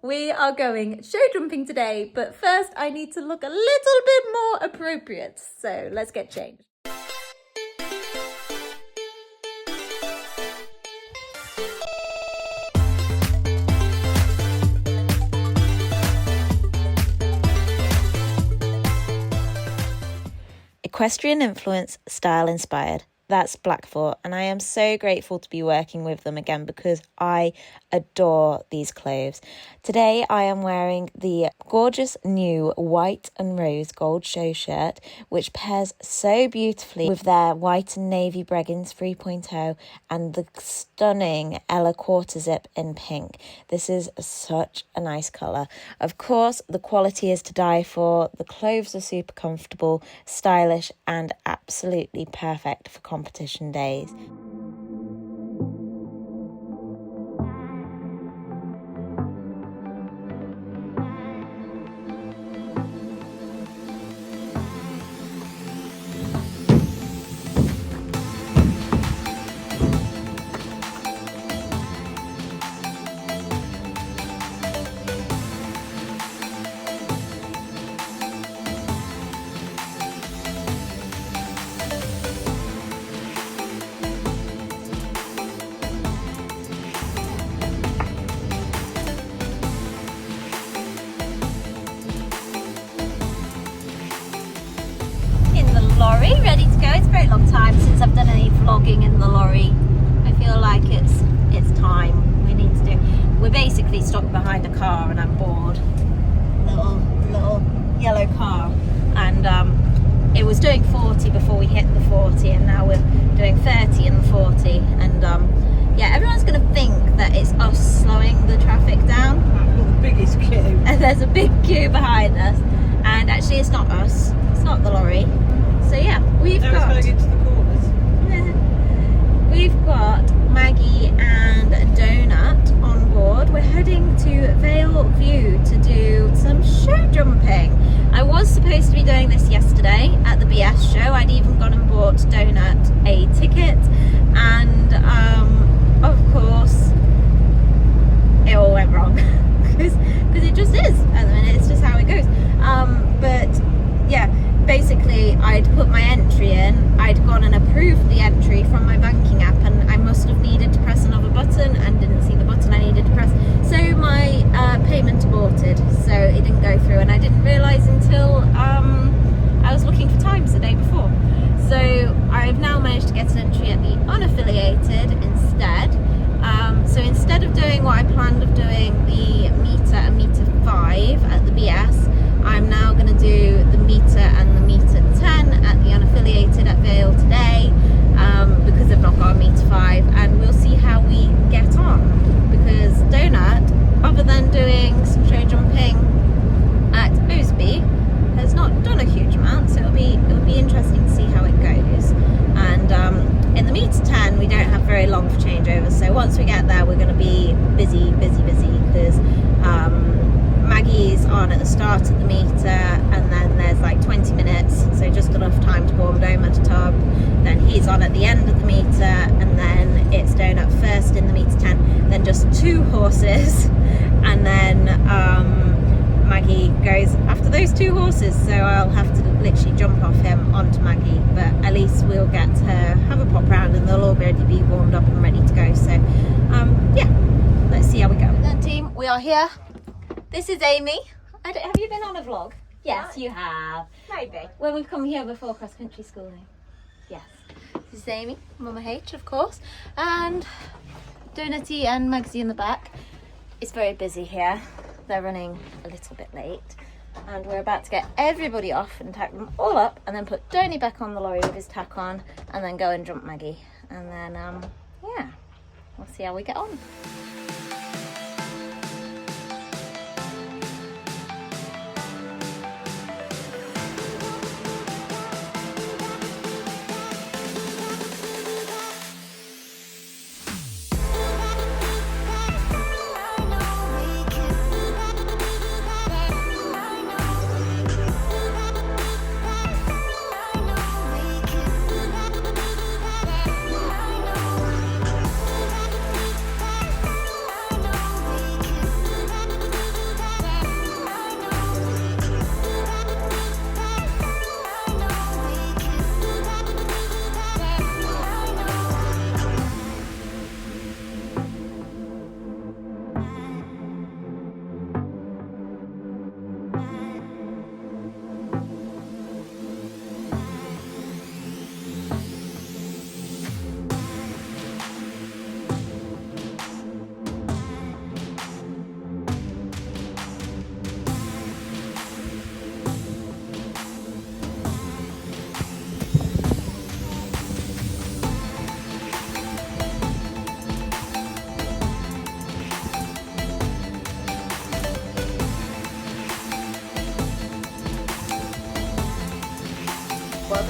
We are going show jumping today, but first I need to look a little bit more appropriate. So let's get changed. Equestrian influence, style inspired. That's Blackthorn, and I am so grateful to be working with them again because I adore these clothes. Today I am wearing the gorgeous new white and rose gold show shirt, which pairs so beautifully with their white and navy Breggins 3.0 and the stunning Ella quarter zip in pink. This is such a nice colour. Of course, the quality is to die for. The clothes are super comfortable, stylish, and absolutely perfect for competition days. Lorry ready to go. It's a very long time since I've done any vlogging in the lorry. I feel like it's time. We need to do. We're basically stuck behind a car and I'm bored. Little yellow car, and it was doing 40 before we hit the 40, and now we're doing 30 in the 40. And yeah, everyone's going to think that it's us slowing the traffic down. We've got the biggest queue. And there's a big queue behind us, and actually it's not us. It's not the lorry. So yeah, we've got into the corners. We've got Maggie and Donut on board. We're heading to Vale View to do some show jumping. I was supposed to be doing this yesterday at the BS show. I'd even gone and bought Donut a ticket, and of course it all went wrong because it just is at the minute. It's just how it goes. But yeah, basically I'd put my entry in, I'd gone and approved the entry from my banking app, and I must have needed to press another button and didn't see the button I needed to press, so my payment aborted, so it didn't go through, and I didn't realise until I was looking for times the day before. So I've now managed to get an entry at the unaffiliated instead. So instead of doing what I planned of doing the meter and meter 5 at the BS, I'm now going to do the meter and the meter 10 at the unaffiliated at Vale today, because I've not got a meter 5, and we'll see how we get on, because Donut, other than doing some show jumping at Osby, has not done a huge amount, so it'll be interesting to see how it goes. And in the meter 10 we don't have very long for changeovers, so once we get there we're going to be busy because Maggie's on at the start of the meter, and then there's like 20 minutes, so just enough time to warm Donut a tub. Then he's on at the end of the meter, and then it's Donut first in the meter 10, then just 2 horses, and then Maggie goes after those 2 horses, so I'll have to literally jump off him onto Maggie, but at least we'll get to have a pop round and they'll already be warmed up and ready to go. So yeah, let's see how we go. Then team, we are here. This is Amy. Have you been on a vlog? Yes, you have. Maybe. When we've come here before cross-country schooling. Yes. This is Amy, Mama H, of course. And Donutty and Magsy in the back. It's very busy here. They're running a little bit late. And we're about to get everybody off and tack them all up, and then put Donny back on the lorry with his tack on, and then go and jump Maggie. And then, yeah, we'll see how we get on.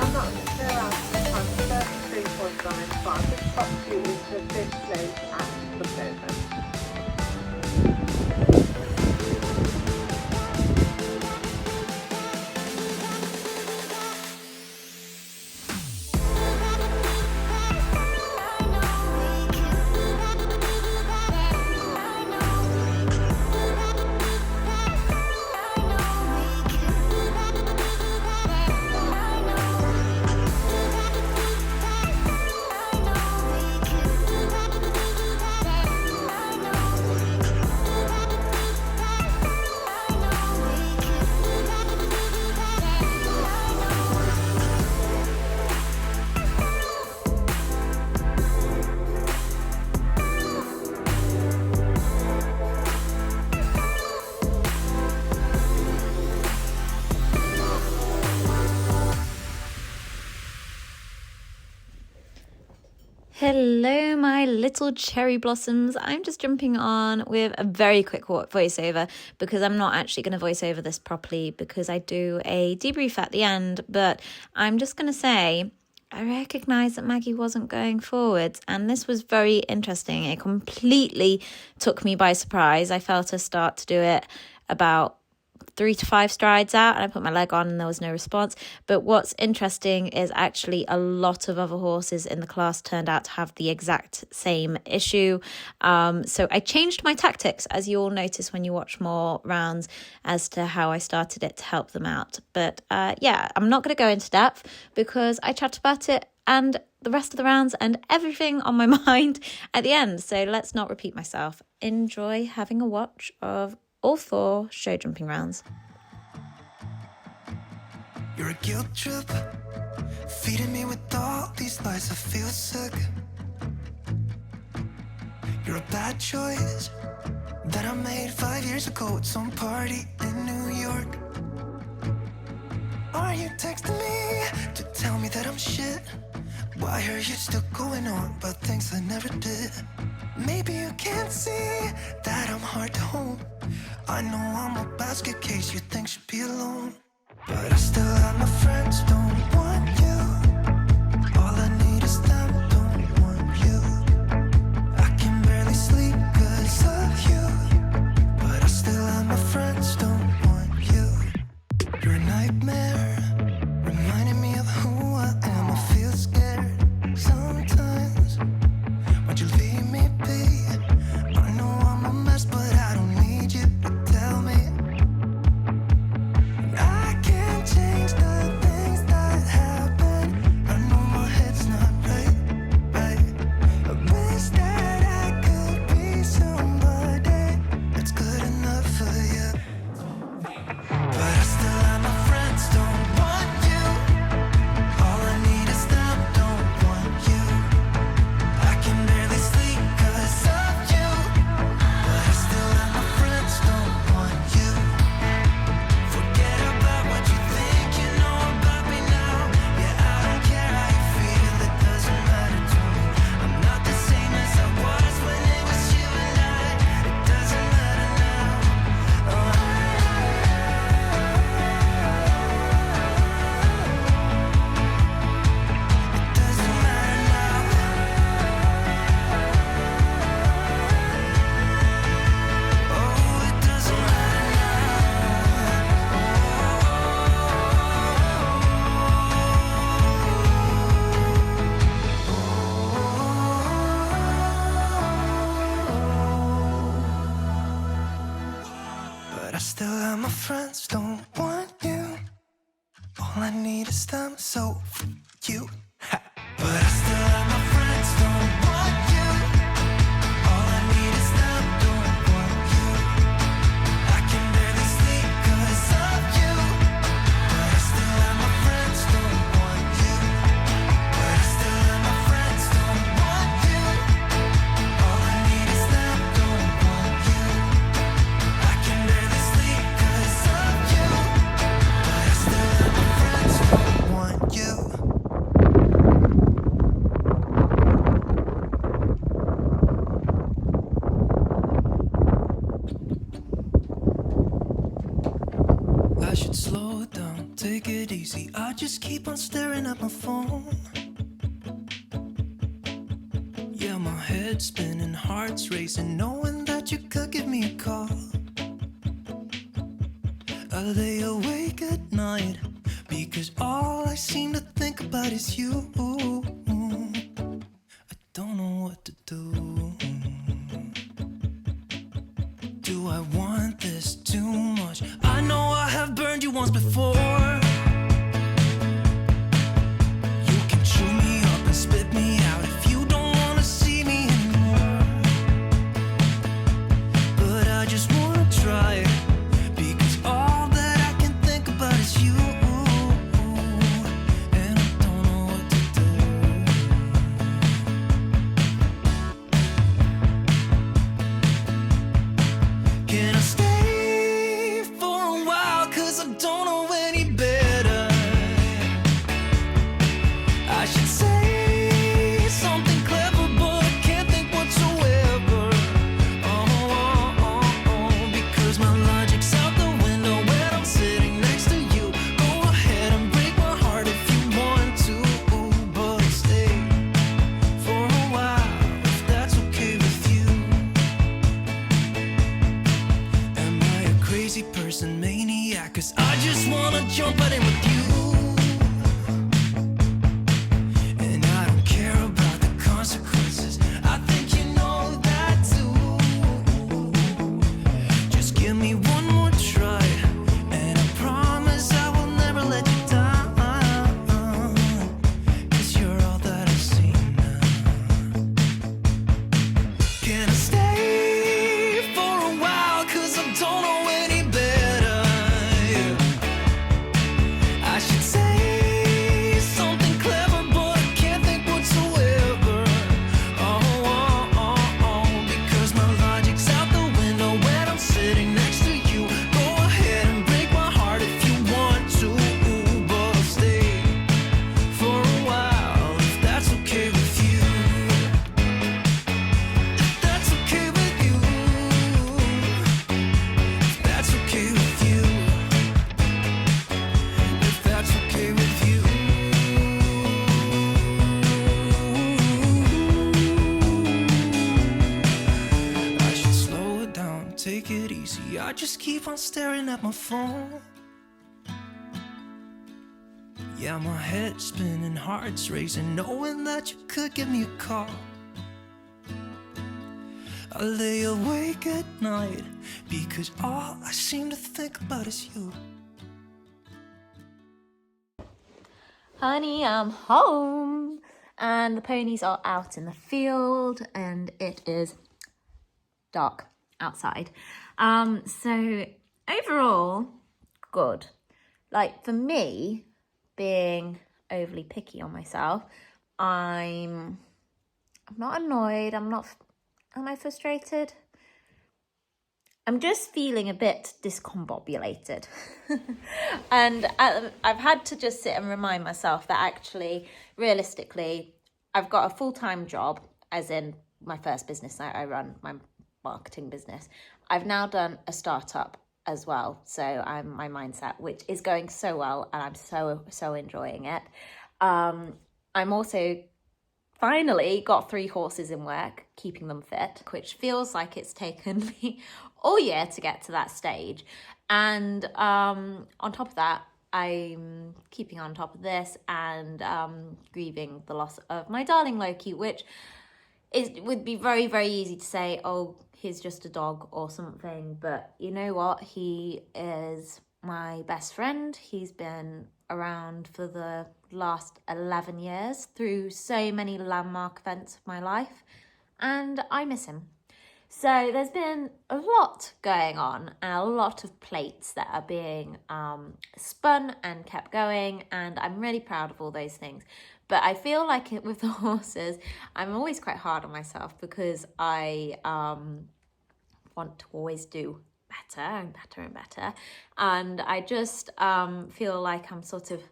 I'm not still out times 33.95. The top view is the fish place at the moment. Hello, my little cherry blossoms. I'm just jumping on with a very quick voiceover because I'm not actually going to voice over this properly because I do a debrief at the end. But I'm just going to say I recognise that Maggie wasn't going forwards, and this was very interesting. It completely took me by surprise. I felt her start to do it about 3 to 5 strides out, and I put my leg on and there was no response. But what's interesting is actually a lot of other horses in the class turned out to have the exact same issue. So I changed my tactics, as you all notice when you watch more rounds, as to how I started it to help them out. But yeah, I'm not going to go into depth because I chat about it and the rest of the rounds and everything on my mind at the end. So let's not repeat myself. Enjoy having a watch of all 4 show jumping rounds. You're a guilt trip, feeding me with all these lies. I feel sick. You're a bad choice that I made 5 years ago at some party in New York. Are you texting me to tell me that I'm shit? Why are you still going on about things I never did? Maybe you can't see that I'm hard to hold. I know I'm a basket case you think should be alone, but I still have my friends, don't want you. All I need is them, don't want you. I can barely sleep cause of you, but I still have my friends, don't want you. You're a nightmare, reminding me of who I am. I feel scared sometimes. Why'd you leave me be? I know I'm a mess, but I don't need you to tell me. I can't change the things that happen. I know my head's not right. I wish that I could be somebody that's good enough for you, but I still have my friends, don't want you. All I need is them, don't want you. I can barely sleep cause of you, but I still have my friends, don't want you. Forget about what you think you know about me now. Yeah, I don't care how you feel, it doesn't matter to me. I'm not the same as I was when it was you and I. It doesn't matter now. Oh, it doesn't matter now. Oh, it doesn't matter now. But I still have my friends, don't want you. All I need is them, so you. But I still have my friends, don't want you. All I need is them, don't want you. I can barely sleep cause of you, but I still have my friends, don't want you. But I still have my friends, don't want you. All I need is them, don't want you. I can barely sleep cause of you, but I still have my friends, don't want you. I should slow down, take it easy. I just keep on staring at my phone. Yeah, my head's spinning, heart's racing, knowing that you could give me a call. I lay awake at night because all I seem to think about is you. I don't know what to do. Do I want this too much? I know I have burned you once before. You can chew me up and spit me out if you don't wanna see me anymore. But I just wanna try because all that I can think about is you. And I don't know what to do. Can I stay for a while? 'Cause I don't know any better. I should say something clever, but I can't think whatsoever. Because my logic's out the window when I'm sitting next to you. Go ahead and break my heart if you want to, but I'll stay for a while if that's okay with you. Am I a crazy person, maniac? 'Cause I just wanna jump right in with you. And I don't care about the consequences. I think you know that too. Just give me one more try, and I promise I will never let you down. 'Cause you're all that I see now. Can I stay for a while? 'Cause I don't know any better. I should say something clever, but I can't think whatsoever. Because my logic's out the window when I'm sitting next to you. Go ahead and break my heart if you want to, but I'll stay for a while if that's okay with you. If that's okay with you. If that's okay with you. If that's okay with you. I should slow it down, take it easy. I just keep on staring at my phone. Yeah, my head's spinning, heart's racing, knowing that you could give me a call. I lay awake at night because all I seem to think about is you. Honey, I'm home. And the ponies are out in the field and it is dark outside. So overall, good. Like for me, being overly picky on myself, I'm not annoyed. Am I frustrated? I'm just feeling a bit discombobulated. And I've had to just sit and remind myself that actually, realistically, I've got a full-time job, as in my first business that I run, my marketing business. I've now done a startup as well. So my mindset, which is going so well, and I'm so enjoying it. I'm also finally got 3 horses in work, keeping them fit, which feels like it's taken me all year to get to that stage. And on top of that, I'm keeping on top of this and grieving the loss of my darling Loki, which would be very, very easy to say, oh, he's just a dog or something. But you know what? He is my best friend. He's been around for the last 11 years through so many landmark events of my life, and I miss him. So there's been a lot going on and a lot of plates that are being spun and kept going, and I'm really proud of all those things. But I feel like with the horses, I'm always quite hard on myself because I want to always do better and better and better. And I just feel like I'm sort of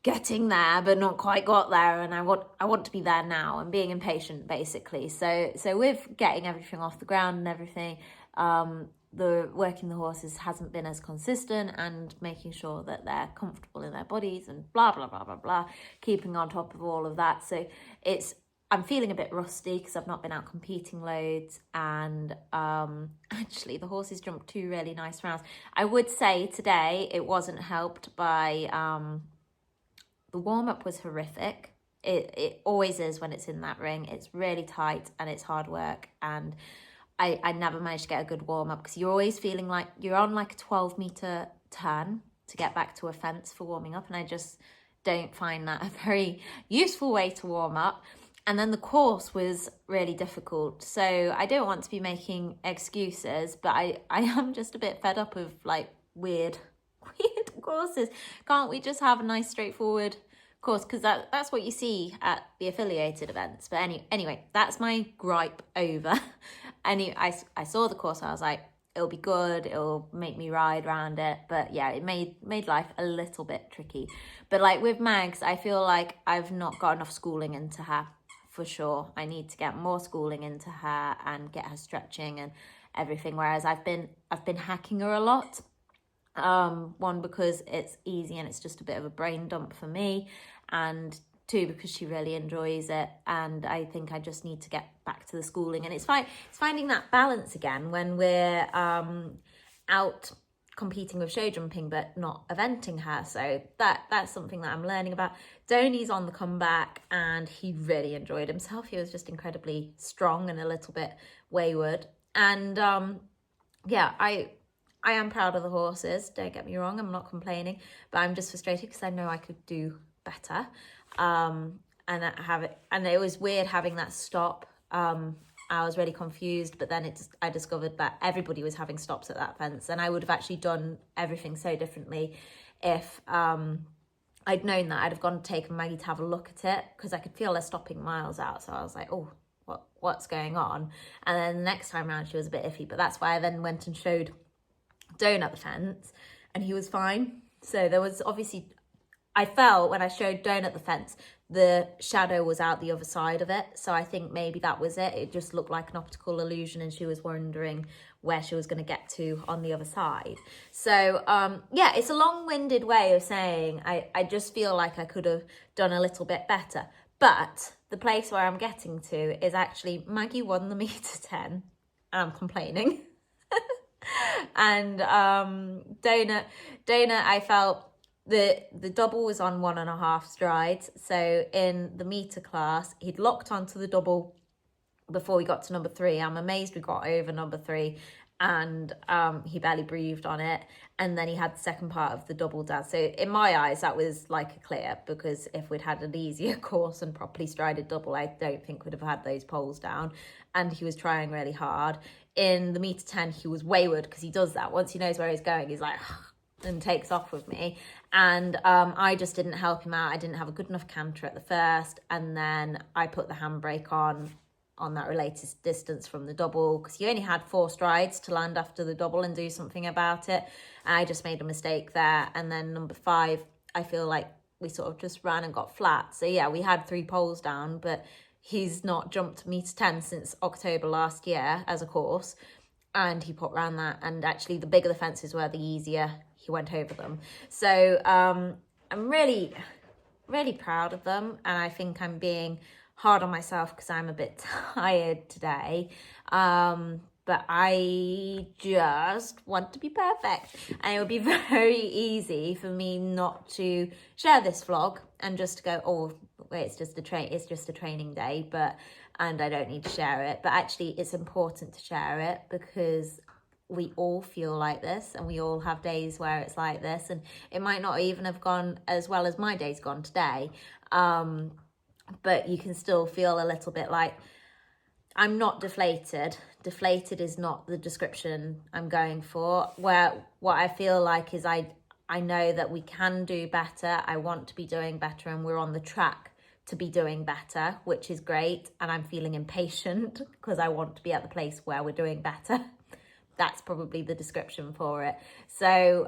getting there but not quite got there, and I want to be there now. I'm being impatient basically. So with getting everything off the ground and everything, the working the horses hasn't been as consistent, and making sure that they're comfortable in their bodies and blah blah blah blah blah, keeping on top of all of that. So I'm feeling a bit rusty because I've not been out competing loads, and actually the horses jumped 2 really nice rounds. I would say today it wasn't helped by the warm-up was horrific. It always is when it's in that ring. It's really tight and it's hard work, and I never managed to get a good warm-up because you're always feeling like you're on like a 12-meter turn to get back to a fence for warming up, and I just don't find that a very useful way to warm up. And then the course was really difficult, so I don't want to be making excuses, but I am just a bit fed up of like weird courses. Can't we just have a nice straightforward course? Because that's what you see at the affiliated events. But anyway, that's my gripe over. I saw the course and I was like, it'll be good, it'll make me ride around it. But yeah, it made life a little bit tricky. But like with Mags, I feel like I've not got enough schooling into her, for sure. I need to get more schooling into her and get her stretching and everything. Whereas I've been hacking her a lot. One, because it's easy and it's just a bit of a brain dump for me, and 2, because she really enjoys it, and I think I just need to get back to the schooling. And it's finding that balance again when we're out competing with show jumping but not eventing her. So that's something that I'm learning about. Donnie's on the comeback and he really enjoyed himself. He was just incredibly strong and a little bit wayward, and yeah, I am proud of the horses, don't get me wrong, I'm not complaining, but I'm just frustrated because I know I could do better. And it was weird having that stop. I was really confused, but then I discovered that everybody was having stops at that fence, and I would have actually done everything so differently if I'd known that. I'd have gone and taken Maggie to have a look at it, because I could feel her stopping miles out, so I was like, oh, what's going on? And then the next time around she was a bit iffy, but that's why I then went and showed Donut the fence and he was fine. So there was obviously, I felt when I showed Donut the fence, the shadow was out the other side of it, so I think maybe that was it. It just looked like an optical illusion and she was wondering where she was going to get to on the other side. So yeah, it's a long-winded way of saying I just feel like I could have done a little bit better. But the place where I'm getting to is actually Maggie won the meter 10 and I'm complaining. And Donut, I felt the double was on 1.5 strides. So in the meter class, he'd locked onto the double before we got to number 3. I'm amazed we got over number 3, and he barely breathed on it. And then he had the second part of the double down. So in my eyes, that was like a clear, because if we'd had an easier course and properly strided double, I don't think we'd have had those poles down. And he was trying really hard. In the meter 10, he was wayward, because he does that. Once he knows where he's going, he's like, and takes off with me. And I just didn't help him out. I didn't have a good enough canter at the first. And then I put the handbrake on that related distance from the double, because he only had 4 strides to land after the double and do something about it. And I just made a mistake there. And then number 5, I feel like we sort of just ran and got flat. So yeah, we had 3 poles down, but he's not jumped meter 10 since October last year as a course. And he put round that, and actually the bigger the fences were, the easier he went over them. So I'm really, really proud of them, and I think I'm being hard on myself because I'm a bit tired today. But I just want to be perfect, and it would be very easy for me not to share this vlog and just to go, oh, it's just a training day, and I don't need to share it. But actually it's important to share it, because we all feel like this, and we all have days where it's like this, and it might not even have gone as well as my day's gone today, but you can still feel a little bit like, I'm not deflated. Deflated is not the description I'm going for. Where what I feel like is I know that we can do better. I want to be doing better, and we're on the track to be doing better, which is great. And I'm feeling impatient because I want to be at the place where we're doing better. That's probably the description for it. So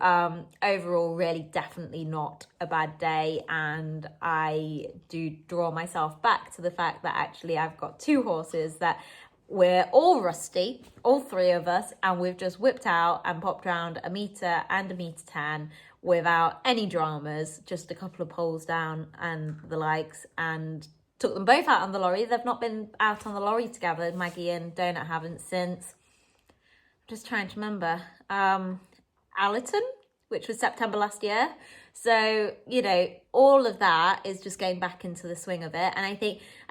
overall, really definitely not a bad day. And I do draw myself back to the fact that actually I've got 2 horses that we're all rusty, all three of us, and we've just whipped out and popped around a metre and a metre 10 without any dramas, just a couple of poles down and the likes, and took them both out on the lorry. They've not been out on the lorry together, Maggie and Donut haven't, since, I'm just trying to remember, Allerton, which was September last year. So, you know, all of that is just going back into the swing of it. And I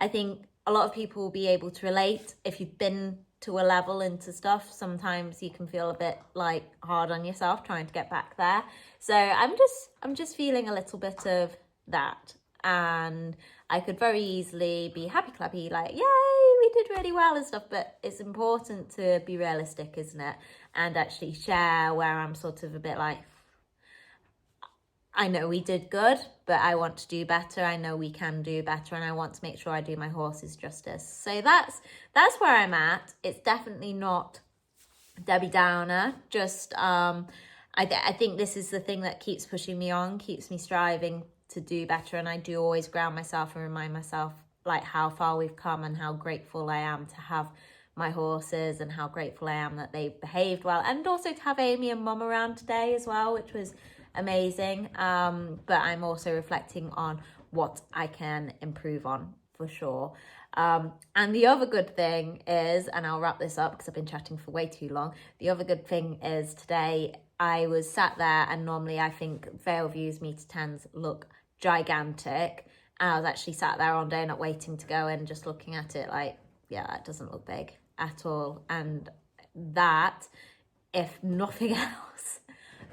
think a lot of people will be able to relate. If you've been to a level into stuff, sometimes you can feel a bit like hard on yourself trying to get back there. So I'm just feeling a little bit of that. And I could very easily be happy clappy, like, yay, we did really well and stuff, but it's important to be realistic, isn't it? And actually share where I'm sort of a bit like, I know we did good, but I want to do better. I know we can do better, and I want to make sure I do my horses justice. So that's where I'm at. It's definitely not Debbie Downer. Just I think this is the thing that keeps pushing me on, keeps me striving to do better. And I do always ground myself and remind myself like how far we've come and how grateful I am to have my horses and how grateful I am that they behaved well, and also to have Amy and Mum around today as well, which was amazing. But I'm also reflecting on what I can improve on for sure. And the other good thing is, and I'll wrap this up because I've been chatting for way too long. The other good thing is today I was sat there, and normally I think Vale View's metre 10s look gigantic. And I was actually sat there on Donut waiting to go in, just looking at it like, yeah, that doesn't look big at all. And that, if nothing else,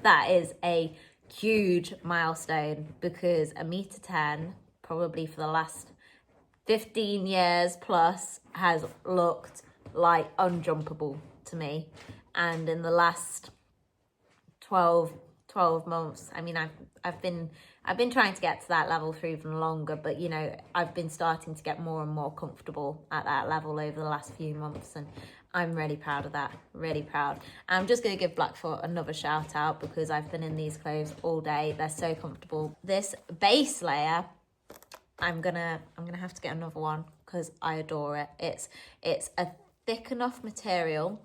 that is a huge milestone, because a metre 10, probably for the last 15 years plus, has looked like unjumpable to me. And in the last 12 months, I mean, I've been trying to get to that level for even longer, but you know, I've been starting to get more and more comfortable at that level over the last few months, and I'm really proud of that, really proud. I'm just going to give Blackfoot another shout out because I've been in these clothes all day. They're so comfortable. This base layer, I'm gonna have to get another one because I adore it. It's a thick enough material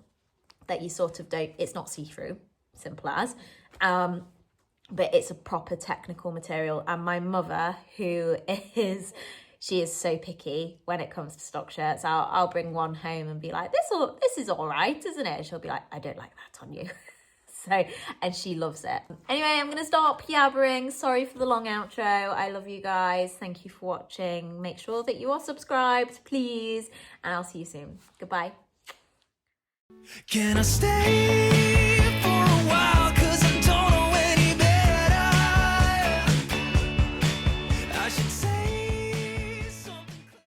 that you sort of don't, it's not see-through, simple as, but it's a proper technical material. And my mother, she is so picky when it comes to stock shirts. I'll bring one home and be like, this is all right, isn't it? And she'll be like, I don't like that on you. So, and she loves it. Anyway, I'm going to stop yabbering. Sorry for the long outro. I love you guys. Thank you for watching. Make sure that you are subscribed, please. And I'll see you soon. Goodbye. Can I stay?